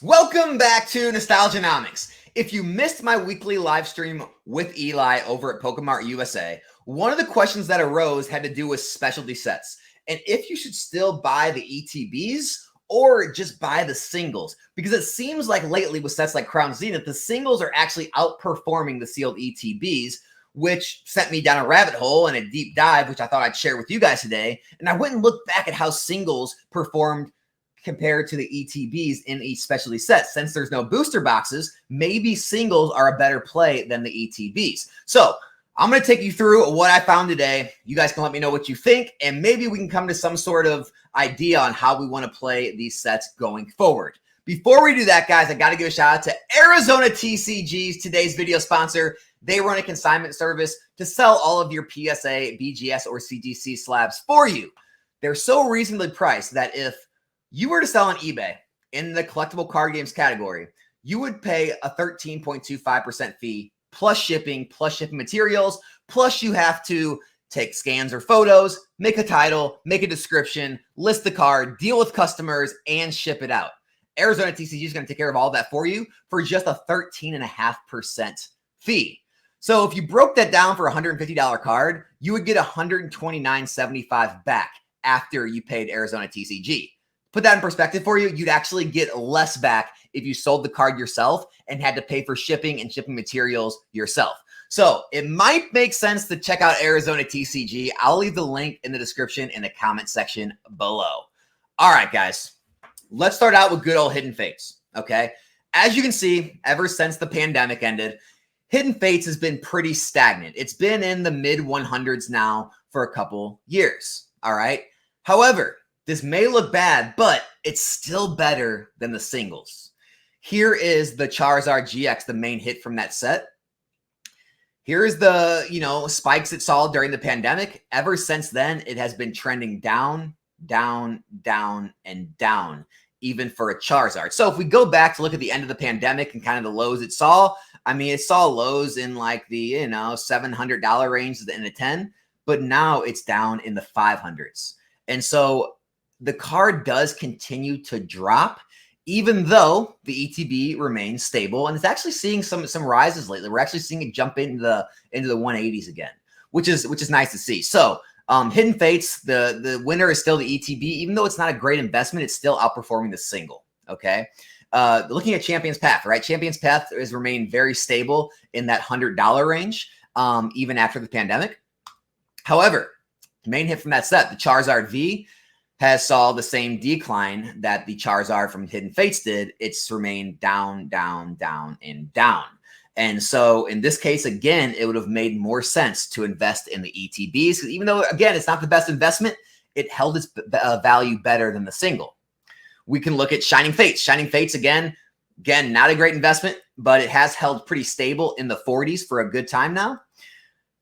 Welcome back to Nostalgianomics. If you missed my weekly live stream with Eli over at Pokemart USA, one of the questions that arose had to do with specialty sets and if you should still buy the ETBs or just buy the singles, because it seems like lately with sets like Crown Zenith, the singles are actually outperforming the sealed ETBs, which sent me down a rabbit hole and a deep dive, which I thought I'd share with you guys today. And I went and looked back at how singles performed compared to the ETBs in each specialty set. Since there's no booster boxes, maybe singles are a better play than the ETBs. So I'm going to take you through what I found today. You guys can let me know what you think, and maybe we can come to some sort of idea on how we want to play these sets going forward. Before we do that, guys, I got to give a shout out to Arizona TCGs, today's video sponsor. They run a consignment service to sell all of your PSA, BGS, or CGC slabs for you. They're so reasonably priced that if you were to sell on eBay in the collectible card games category, you would pay a 13.25% fee plus shipping materials, plus you have to take scans or photos, make a title, make a description, list the card, deal with customers, and ship it out. Arizona TCG is going to take care of all that for you for just a 13.5% fee. So if you broke that down for a $150 card, you would get $129.75 back after you paid Arizona TCG. Put that in perspective for you, you'd actually get less back if you sold the card yourself and had to pay for shipping and shipping materials yourself. So it might make sense to check out Arizona TCG. I'll leave the link in the description in the comment section below. All right, guys, let's start out with good old Hidden Fates, okay? As you can see, ever since the pandemic ended, Hidden Fates has been pretty stagnant. It's been in the mid 100s now for a couple years, all right? However, this may look bad, but it's still better than the singles. Here is the Charizard GX, the main hit from that set. Here is the, spikes it saw during the pandemic. Ever since then, it has been trending down, down, down, and down, even for a Charizard. So if we go back to look at the end of the pandemic and kind of the lows it saw, I mean, it saw lows in like the, $700 range at the end of 10, but now it's down in the 500s. And so the card does continue to drop, even though the ETB remains stable, and it's actually seeing some rises lately. We're actually seeing it jump into the 180s again, which is nice to see. So Hidden Fates, the winner is still the ETB, even though it's not a great investment. It's still outperforming the single. Okay, looking at Champion's Path, right? Champion's Path has remained very stable in that $100 range, even after the pandemic. However, the main hit from that set, the Charizard V, has saw the same decline that the Charizard from Hidden Fates did. It's remained down, down, down, and down. And so in this case, again, it would have made more sense to invest in the ETBs. Even though, again, it's not the best investment, it held its value better than the single. We can look at Shining Fates. Shining Fates, again, not a great investment, but it has held pretty stable in the 40s for a good time now,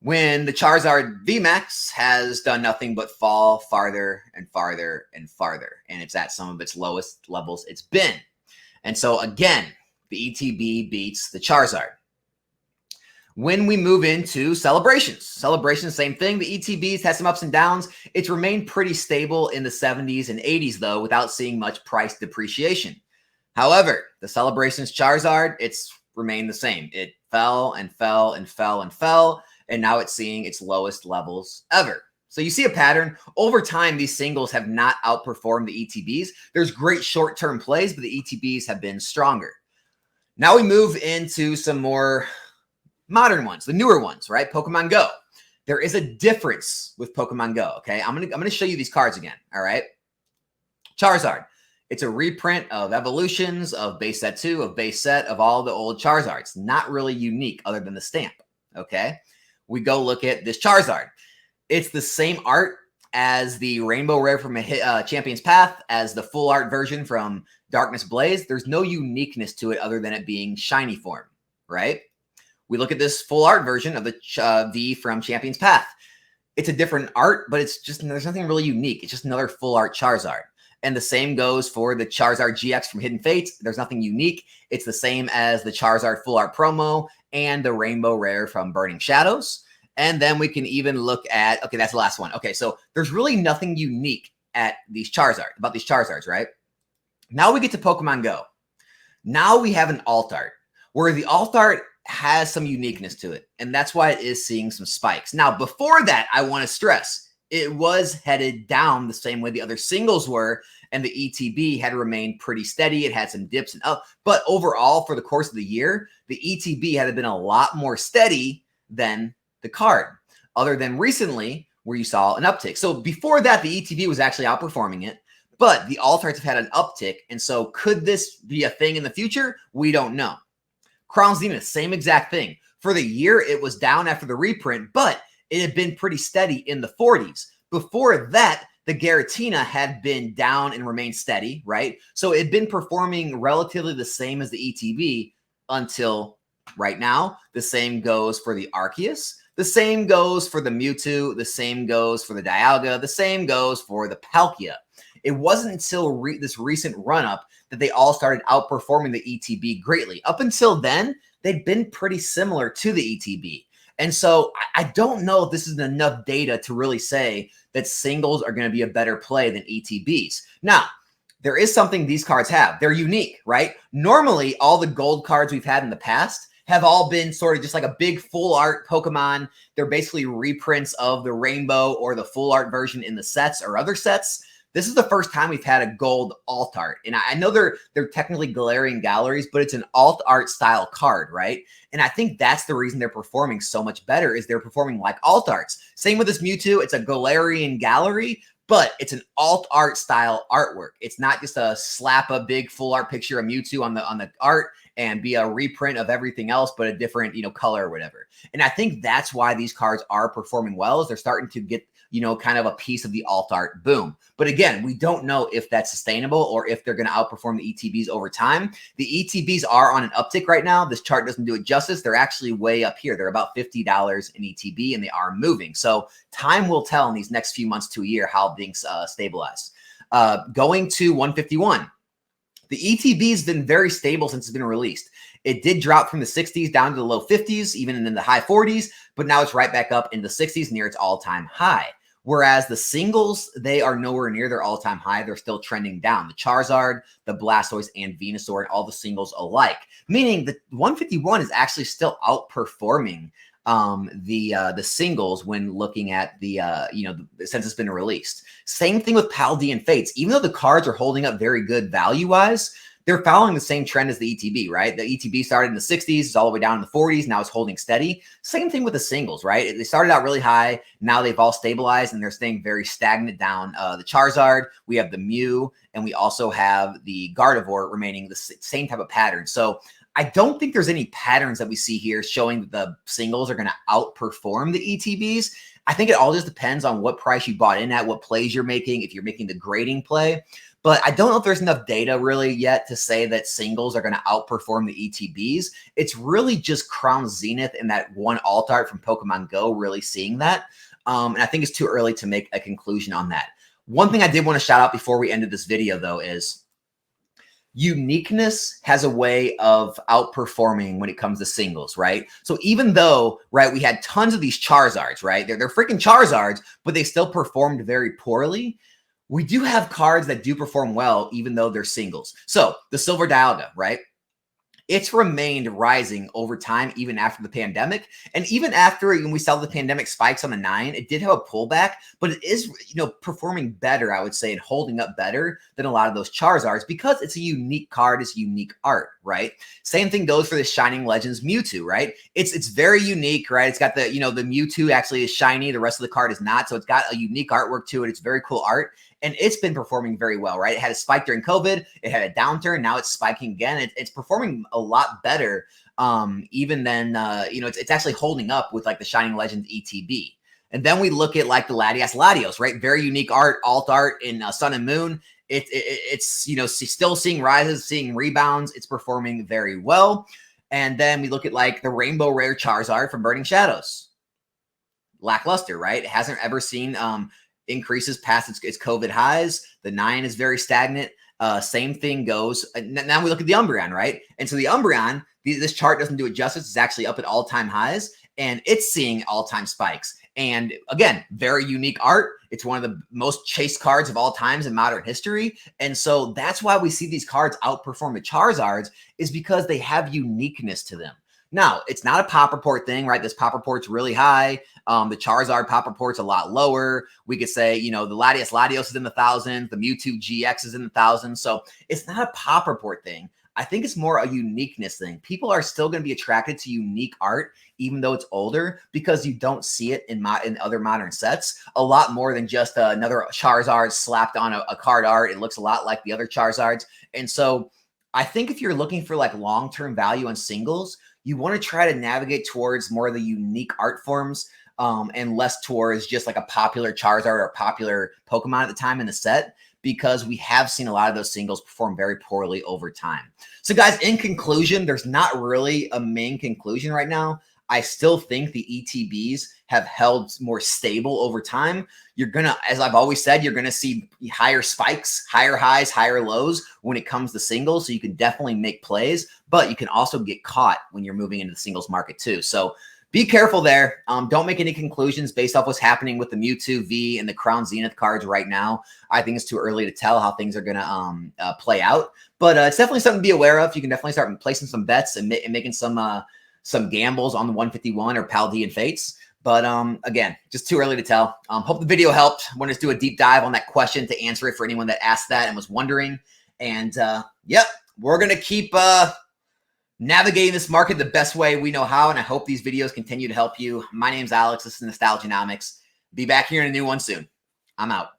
when the Charizard VMAX has done nothing but fall farther and farther and farther, and it's at some of its lowest levels it's been. And so again, the ETB beats the Charizard. When we move into Celebrations, same thing. The ETBs has some ups and downs. It's remained pretty stable in the 70s and 80s, though, without seeing much price depreciation. However, the Celebrations Charizard, it's remained the same. It fell and fell and fell and fell, and now it's seeing its lowest levels ever. So you see a pattern. Over time, these singles have not outperformed the ETBs. There's great short-term plays, but the ETBs have been stronger. Now we move into some more modern ones, the newer ones, right? Pokemon Go. There is a difference with Pokemon Go, okay? I'm gonna show you these cards again, all right? Charizard. It's a reprint of Evolutions, of Base Set 2, of Base Set, of all the old Charizards. Not really unique other than the stamp, okay? We go look at this Charizard. It's the same art as the Rainbow Rare from Champion's Path, as the full art version from Darkness Blaze. There's no uniqueness to it other than it being shiny form, right? We look at this full art version of the V from Champion's Path. It's a different art, but it's just, there's nothing really unique. It's just another full art Charizard. And the same goes for the Charizard GX from Hidden Fates. There's nothing unique. It's the same as the Charizard full art promo and the Rainbow Rare from Burning Shadows. And then we can even look at, okay, that's the last one. Okay, so there's really nothing unique at these Charizards, right? Now we get to Pokemon Go. Now we have an alt art where the alt art has some uniqueness to it. And that's why it is seeing some spikes. Now, before that, I want to stress it was headed down the same way the other singles were. And the ETB had remained pretty steady. It had some dips and up. But overall, for the course of the year, the ETB had been a lot more steady than the card, other than recently where you saw an uptick. So before that, the ETB was actually outperforming it. But the alt arts have had an uptick. And so could this be a thing in the future? We don't know. Crown Zenith, same exact thing. For the year, it was down after the reprint, but it had been pretty steady in the 40s. Before that, the Garatina had been down and remained steady, right? So it had been performing relatively the same as the ETB until right now. The same goes for the Arceus. The same goes for the Mewtwo. The same goes for the Dialga. The same goes for the Palkia. It wasn't until this recent run-up that they all started outperforming the ETB greatly. Up until then, they'd been pretty similar to the ETB. And so I don't know if this is enough data to really say that singles are going to be a better play than ETBs. Now, there is something these cards have. They're unique, right? Normally, all the gold cards we've had in the past have all been sort of just like a big full art Pokemon. They're basically reprints of the rainbow or the full art version in the sets or other sets. This is the first time we've had a gold alt art. And I know they're technically Galarian Galleries, but it's an alt art style card, right? And I think that's the reason they're performing so much better is they're performing like alt arts. Same with this Mewtwo. It's a Galarian Gallery, but it's an alt art style artwork. It's not just a slap a big full art picture of Mewtwo on the art and be a reprint of everything else, but a different, color or whatever. And I think that's why these cards are performing well is they're starting to get, kind of a piece of the alt art boom. But again, we don't know if that's sustainable or if they're going to outperform the ETBs over time. The ETBs are on an uptick right now. This chart doesn't do it justice. They're actually way up here. They're about $50 in ETB and they are moving. So time will tell in these next few months to a year how things stabilize. Going to 151. The ETB has been very stable since it's been released. It did drop from the 60s down to the low 50s, even in the high 40s, but now it's right back up in the 60s near its all-time high. Whereas the singles, they are nowhere near their all-time high. They're still trending down. The Charizard, the Blastoise, and Venusaur, and all the singles alike. Meaning the 151 is actually still outperforming the singles when looking at the since it's been released. Same thing with Paldea and Fates. Even though the cards are holding up very good value-wise, they're following the same trend as the ETB, right? The ETB started in the 60s, it's all the way down in the 40s. Now it's holding steady. Same thing with the singles, right? They started out really high. Now they've all stabilized and they're staying very stagnant down. The Charizard, we have the Mew, and we also have the Gardevoir remaining the same type of pattern. So I don't think there's any patterns that we see here showing that the singles are going to outperform the ETBs. I think it all just depends on what price you bought in at, what plays you're making, if you're making the grading play. But I don't know if there's enough data really yet to say that singles are going to outperform the ETBs. It's really just Crown Zenith and that one alt art from Pokemon Go really seeing that. And I think it's too early to make a conclusion on that. One thing I did want to shout out before we ended this video, though, is uniqueness has a way of outperforming when it comes to singles, right? So even though, right, we had tons of these Charizards, right? They're freaking Charizards, but they still performed very poorly. We do have cards that do perform well, even though they're singles. So the Silver Dialga, right? It's remained rising over time, even after the pandemic. And even after when we saw the pandemic spikes on the 9, it did have a pullback, but it is, performing better, I would say, and holding up better than a lot of those Charizards because it's a unique card, it's unique art, right? Same thing goes for the Shining Legends Mewtwo, right? It's very unique, right? It's got the, the Mewtwo actually is shiny. The rest of the card is not. So it's got a unique artwork to it. It's very cool art. And it's been performing very well, right? It had a spike during COVID. It had a downturn. Now it's spiking again. It's performing a lot better even than, it's actually holding up with like the Shining Legends ETB. And then we look at like the Latios, right? Very unique art, alt art in Sun and Moon. It's still seeing rises, seeing rebounds. It's performing very well. And then we look at like the Rainbow Rare Charizard from Burning Shadows. Lackluster, right? It hasn't ever seen increases past its COVID highs. The 9 is very stagnant. Same thing goes. Now we look at the Umbreon, right? And so the Umbreon, this chart doesn't do it justice. It's actually up at all-time highs, and it's seeing all-time spikes. And again, very unique art. It's one of the most chased cards of all times in modern history. And so that's why we see these cards outperform the Charizards, is because they have uniqueness to them. Now, it's not a pop report thing, right? This pop report's really high. The Charizard pop report's a lot lower. We could say, you know, the Latios is in the thousands, the Mewtwo GX is in the thousands. So it's not a pop report thing. I think it's more a uniqueness thing. People are still going to be attracted to unique art, even though it's older, because you don't see it in other modern sets a lot more than just another Charizard slapped on a card art. It looks a lot like the other Charizards. And so I think if you're looking for like long-term value on singles, you want to try to navigate towards more of the unique art forms, and less towards just like a popular Charizard or a popular Pokemon at the time in the set, because we have seen a lot of those singles perform very poorly over time. So guys, in conclusion, there's not really a main conclusion right now. I still think the ETBs have held more stable over time. You're going to, as I've always said, you're going to see higher spikes, higher highs, higher lows when it comes to singles. So you can definitely make plays, but you can also get caught when you're moving into the singles market too. So be careful there. Don't make any conclusions based off what's happening with the Mewtwo V and the Crown Zenith cards right now. I think it's too early to tell how things are going to play out, but it's definitely something to be aware of. You can definitely start placing some bets and making some gambles on the 151 or Paldean Fates. But again, just too early to tell. Hope the video helped. Want to do a deep dive on that question to answer it for anyone that asked that and was wondering. And yep, we're going to keep navigating this market the best way we know how. And I hope these videos continue to help you. My name's Alex. This is Nostalgianomics. Be back here in a new one soon. I'm out.